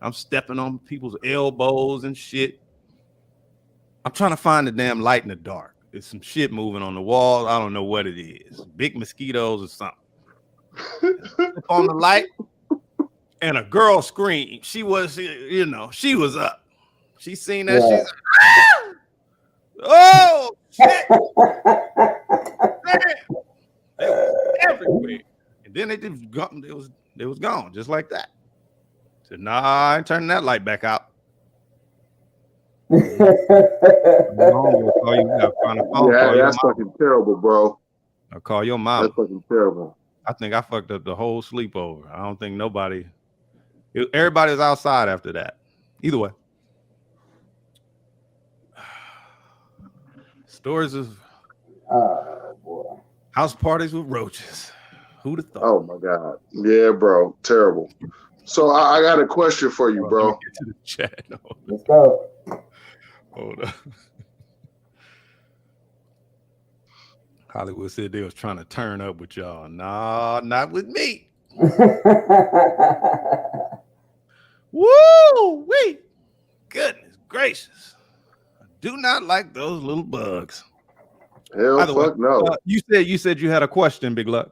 I'm stepping on people's elbows and shit. I'm trying to find the damn light in the dark. There's some shit moving on the wall. I don't know what it is. Big mosquitoes or something. Flip on the light, and a girl screamed. She was, you know, she was up. She seen that. She's like, oh shit! They was everywhere. And then they just gone. They was gone just like that. I said, nah, I ain't turning that light back out. Yeah, that's fucking terrible, bro. I'll call your mom. That's fucking terrible. I think I fucked up the whole sleepover. I don't think everybody was outside after that. Either way. Stories of house parties with roaches. Who'd have thought? Oh my God. Yeah, bro. Terrible. So I got a question for you, bro. Get to the chat. Let's go. Hold up. Hollywood said they was trying to turn up with y'all. Nah, not with me. Woo! Wee! Goodness gracious. I do not like those little bugs. Hell fuck no. You said you had a question, Big Luck.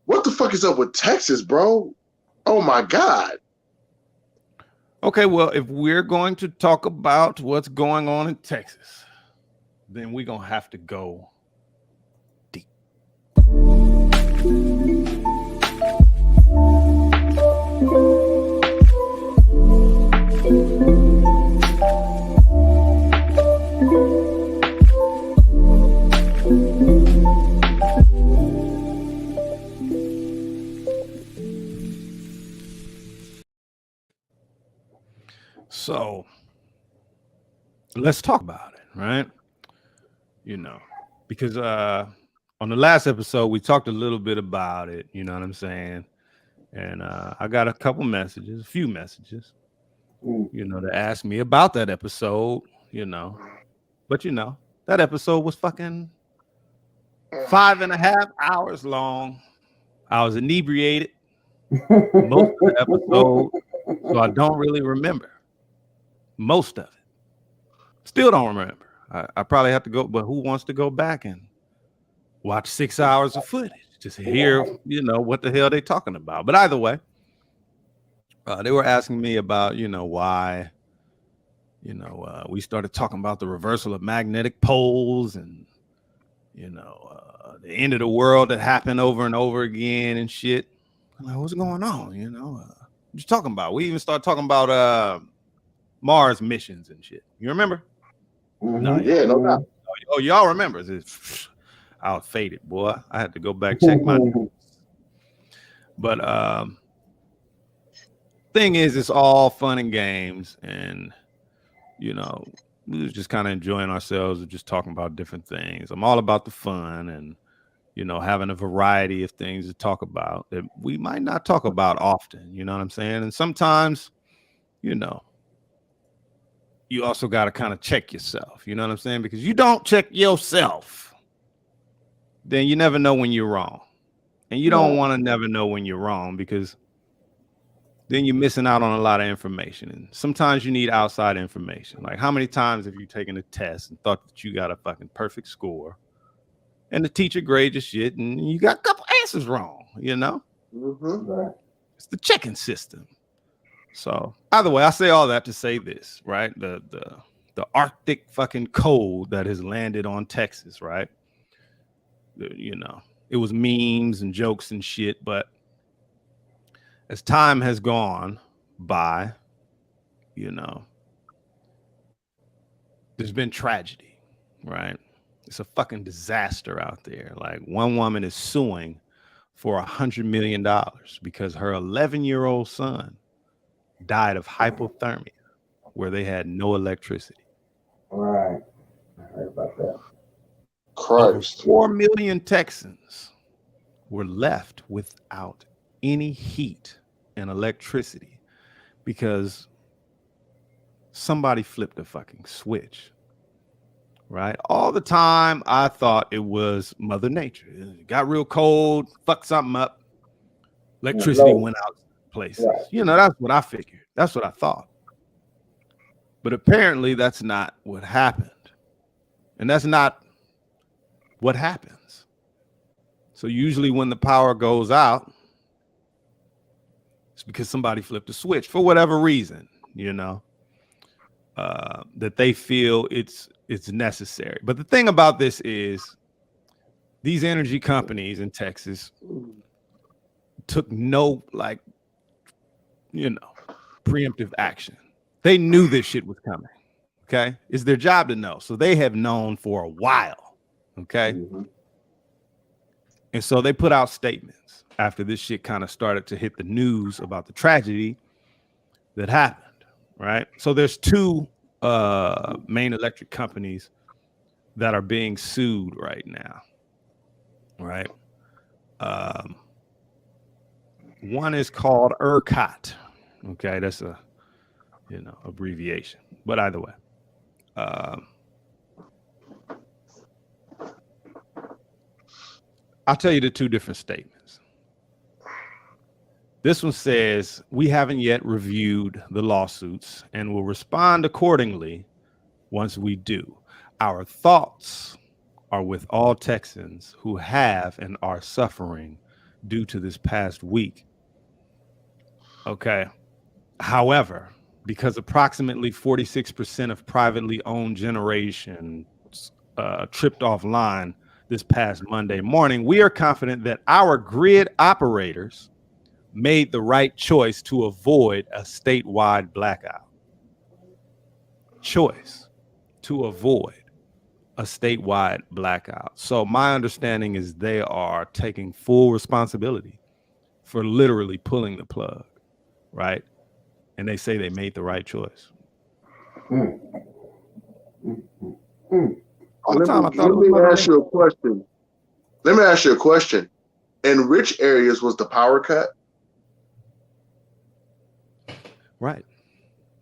What the fuck is up with Texas, bro? Oh my God. Okay, well, if we're going to talk about what's going on in Texas, then we're going to have to go deep. So let's talk about it, right? You know, because on the last episode, we talked a little bit about it, you know what I'm saying? And I got a few messages, you know, to ask me about that episode, you know. But, you know, that episode was fucking 5.5 hours long. I was inebriated most of the episode, so I don't really remember most of it. Still don't remember. I probably have to go, but who wants to go back and watch 6 hours of footage? Just hear, you know, what the hell they talking about. But either way, they were asking me about, you know, why, you know, we started talking about the reversal of magnetic poles and, you know, the end of the world that happened over and over again and shit. I'm like, what's going on? You know, what you talking about? We even started talking about Mars missions and shit. You remember? Mm-hmm. No, yeah, no doubt. Oh, y'all remember? I was faded, boy. I had to go back check my notes. But thing is, it's all fun and games, and you know, we was just kind of enjoying ourselves and just talking about different things. I'm all about the fun and, you know, having a variety of things to talk about that we might not talk about often. You know what I'm saying? And sometimes, you know, you also got to kind of check yourself. You know what I'm saying? Because you don't check yourself, then you never know when you're wrong. And you don't want to never know when you're wrong, because then you're missing out on a lot of information. And sometimes you need outside information. Like, how many times have you taken a test and thought that you got a fucking perfect score, and the teacher grades your shit and you got a couple answers wrong, you know? Mm-hmm. It's the checking system. So either way, I say all that to say this, right? The Arctic fucking cold that has landed on Texas, right? You know, it was memes and jokes and shit, but as time has gone by, you know, there's been tragedy, right? It's a fucking disaster out there. Like, one woman is suing for $100 million because her 11-year-old son died of hypothermia where they had no electricity. Right. I heard about that. Christ. Over 4 million Texans were left without any heat and electricity because somebody flipped a fucking switch. Right? All the time I thought it was Mother Nature. It got real cold, fucked something up. Electricity went out places. Right. You know, that's what I figured. That's what I thought. But apparently that's not what happened. And that's not what happens. So usually when the power goes out, it's because somebody flipped a switch for whatever reason, you know, that they feel it's necessary. But the thing about this is these energy companies in Texas took no, like, you know, preemptive action. They knew this shit was coming. Okay. It's their job to know. So they have known for a while. Okay. Mm-hmm. And so they put out statements after this shit kind of started to hit the news about the tragedy that happened. Right. So there's two main electric companies that are being sued right now. Right. One is called ERCOT. Okay, that's a, you know, abbreviation. But either way, I'll tell you the two different statements. This one says, we haven't yet reviewed the lawsuits and will respond accordingly once we do. Our thoughts are with all Texans who have and are suffering due to this past week. Okay. However, because approximately 46% of privately owned generation tripped offline this past Monday morning, we are confident that our grid operators made the right choice to avoid a statewide blackout. Choice to avoid a statewide blackout. So my understanding is they are taking full responsibility for literally pulling the plug, right? And they say they made the right choice. Let me ask you a question. Let me ask you a question. In which areas was the power cut? Right.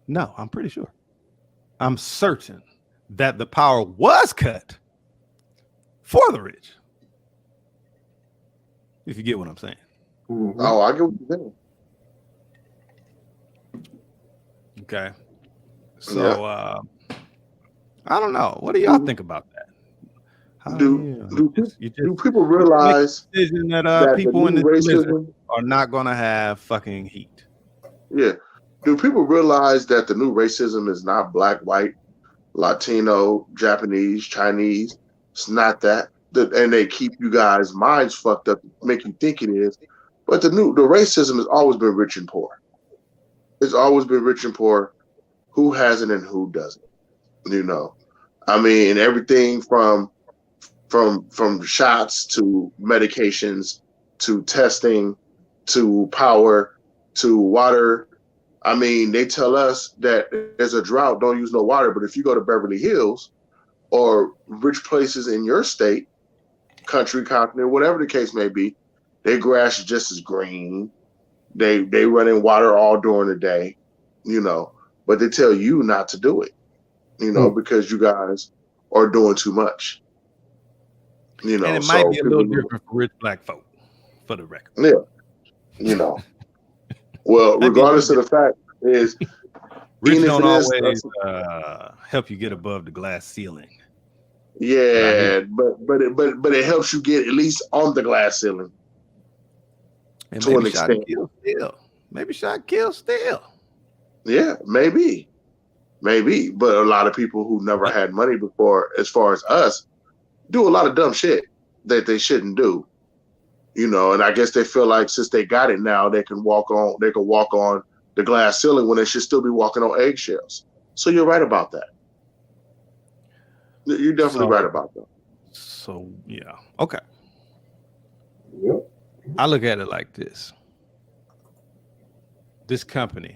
No, I'm pretty sure. I'm certain that the power was cut for the rich. If you get what I'm saying. Mm-hmm. Oh, I get what you're saying. Okay. So I don't know. What do y'all think about that? Do people realize that people in this racism are not going to have fucking heat? Yeah. Do people realize that the new racism is not black, white, Latino, Japanese, Chinese? It's not that. And they keep you guys' minds fucked up, make you think it is. But the racism has always been rich and poor. It's always been rich and poor. Who hasn't and who doesn't? You know, I mean, everything from shots to medications to testing to power to water. I mean, they tell us that there's a drought, don't use no water. But if you go to Beverly Hills or rich places in your state, country, continent, whatever the case may be, their grass is just as green. They run in water all during the day, you know, but they tell you not to do it. because you guys are doing too much. And it might be a little different for rich black folk, for the record. Yeah. Well, regardless of the fact is, rich don't always help you get above the glass ceiling. Yeah, but it helps you get at least on the glass ceiling. And to an extent. Maybe shot kill still. Yeah, maybe. But a lot of people who never had money before, as far as us, do a lot of dumb shit that they shouldn't do. And I guess they feel like since they got it now, they can walk on the glass ceiling when they should still be walking on eggshells. So you're right about that. You're definitely right about that. So yeah. Okay. Yep. I look at it like this. These companies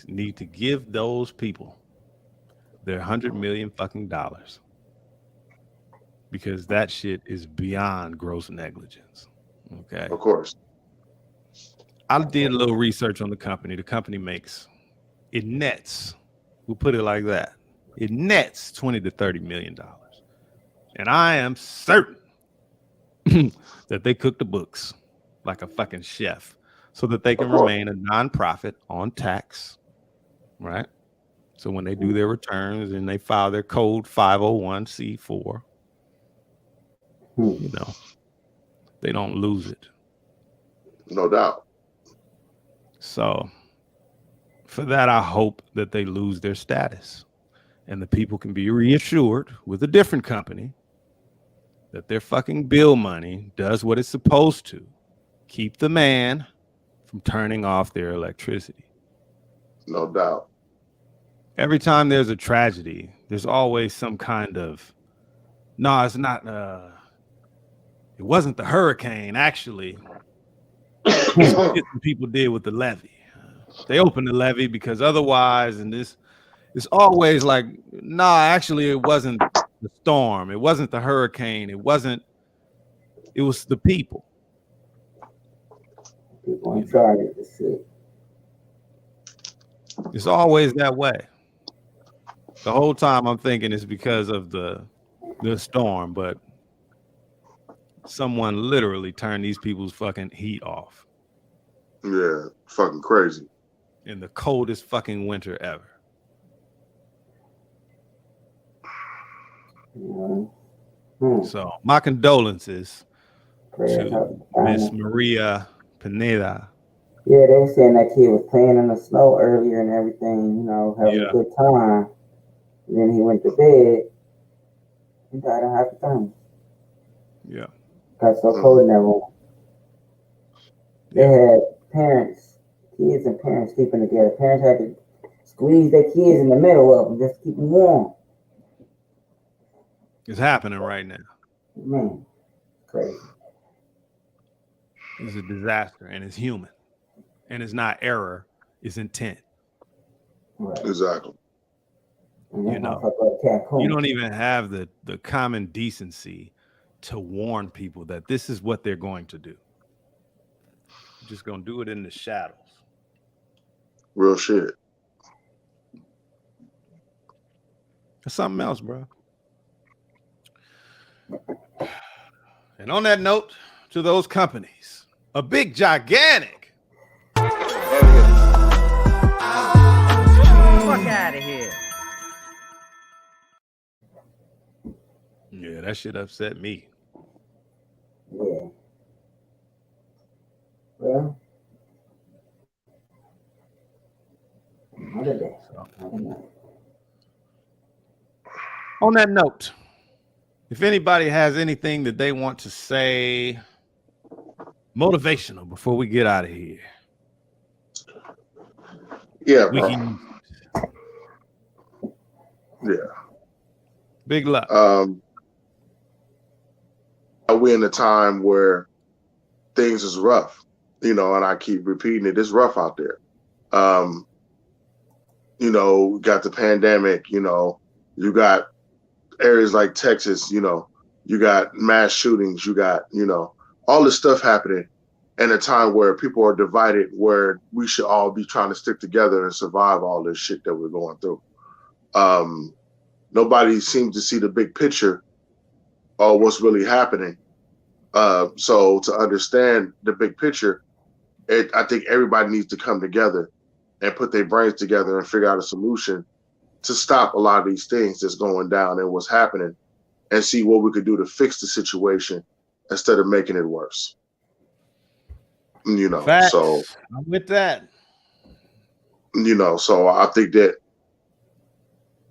need to give those people their $100 million fucking dollars, because that shit is beyond gross negligence. Okay. Of course. I did a little research on the company. The company it nets, we'll put it like that. It nets $20 to $30 million. And I am certain that they cook the books like a fucking chef so that they can remain a nonprofit on tax, right? So when they do their returns and they file their code 501c4, they don't lose it. No doubt. So for that, I hope that they lose their status and the people can be reassured with a different company that their fucking bill money does what it's supposed to. Keep the man from turning off their electricity. No doubt. Every time there's a tragedy, there's always some kind of, no, it's not, it wasn't the hurricane, actually. People did with the levee. They opened the levee because otherwise, and this is always like, nah, actually, it wasn't the storm. It wasn't the hurricane. It was the people. People in charge of the shit. It's always that way. The whole time I'm thinking it's because of the storm, but someone literally turned these people's fucking heat off. Yeah, fucking crazy. In the coldest fucking winter ever. So my condolences to Miss Maria Pineda. Yeah, they were saying that kid was playing in the snow earlier and everything, having a good time. And then he went to bed and died of hypothermia. Yeah. Got so cold in that room. They had kids and parents sleeping together. Parents had to squeeze their kids in the middle of them just to keep them warm. It's happening right now. Man, crazy. It's a disaster, and it's human. And it's not error, it's intent. Right. Exactly. You don't even have the common decency to warn people that this is what they're going to do. You're just going to do it in the shadows. Real shit. That's something else, bro. And on that note, to those companies, a big, gigantic. Fuck out of here. Yeah, that shit upset me. Yeah. Well, another day. On that note, if anybody has anything that they want to say motivational before we get out of here. Yeah, bro. Yeah. Big luck. We're in a time where things is rough, and I keep repeating it. It's rough out there. Got the pandemic, you got areas like Texas, you got mass shootings, you got, all this stuff happening in a time where people are divided, where we should all be trying to stick together and survive all this shit that we're going through. Nobody seems to see the big picture or what's really happening. So to understand the big picture, I think everybody needs to come together and put their brains together and figure out a solution to stop a lot of these things that's going down and what's happening, and see what we could do to fix the situation instead of making it worse. Facts. So I'm with that. So I think that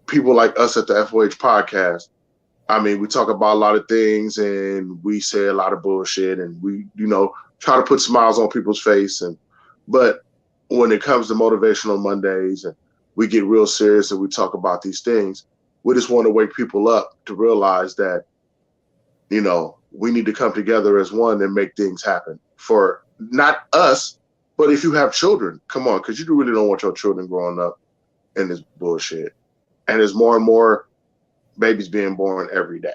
people like us at the FOH podcast, I mean, we talk about a lot of things and we say a lot of bullshit and we, try to put smiles on people's face. But when it comes to Motivational Mondays and we get real serious and we talk about these things, we just want to wake people up to realize that, we need to come together as one and make things happen for not us, but if you have children, come on, because you really don't want your children growing up in this bullshit. And there's more and more babies being born every day,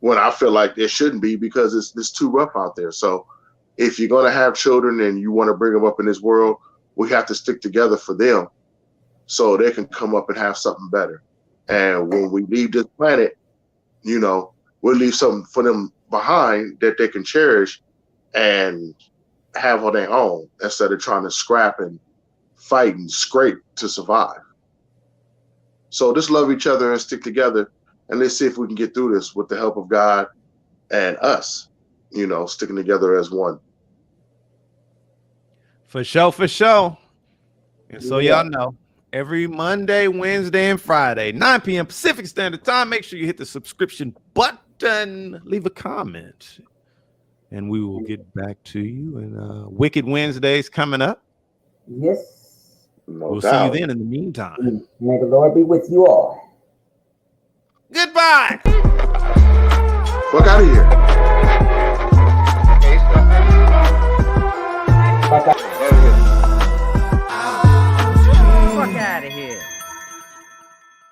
when I feel like there shouldn't be, because it's too rough out there. So if you're going to have children and you want to bring them up in this world, we have to stick together for them so they can come up and have something better. And when we leave this planet, we'll leave something for them behind that they can cherish and have on their own, instead of trying to scrap and fight and scrape to survive. So just love each other and stick together, and let's see if we can get through this with the help of God and us, sticking together as one. For sure. And so y'all know, every Monday, Wednesday, and Friday, 9 p.m. Pacific Standard Time, make sure you hit the subscription button, leave a comment, and we will get back to you. And Wicked Wednesdays coming up. Yes. No we'll doubt. see you then. In the meantime, may the Lord be with you all. goodbye. Fuck out of here.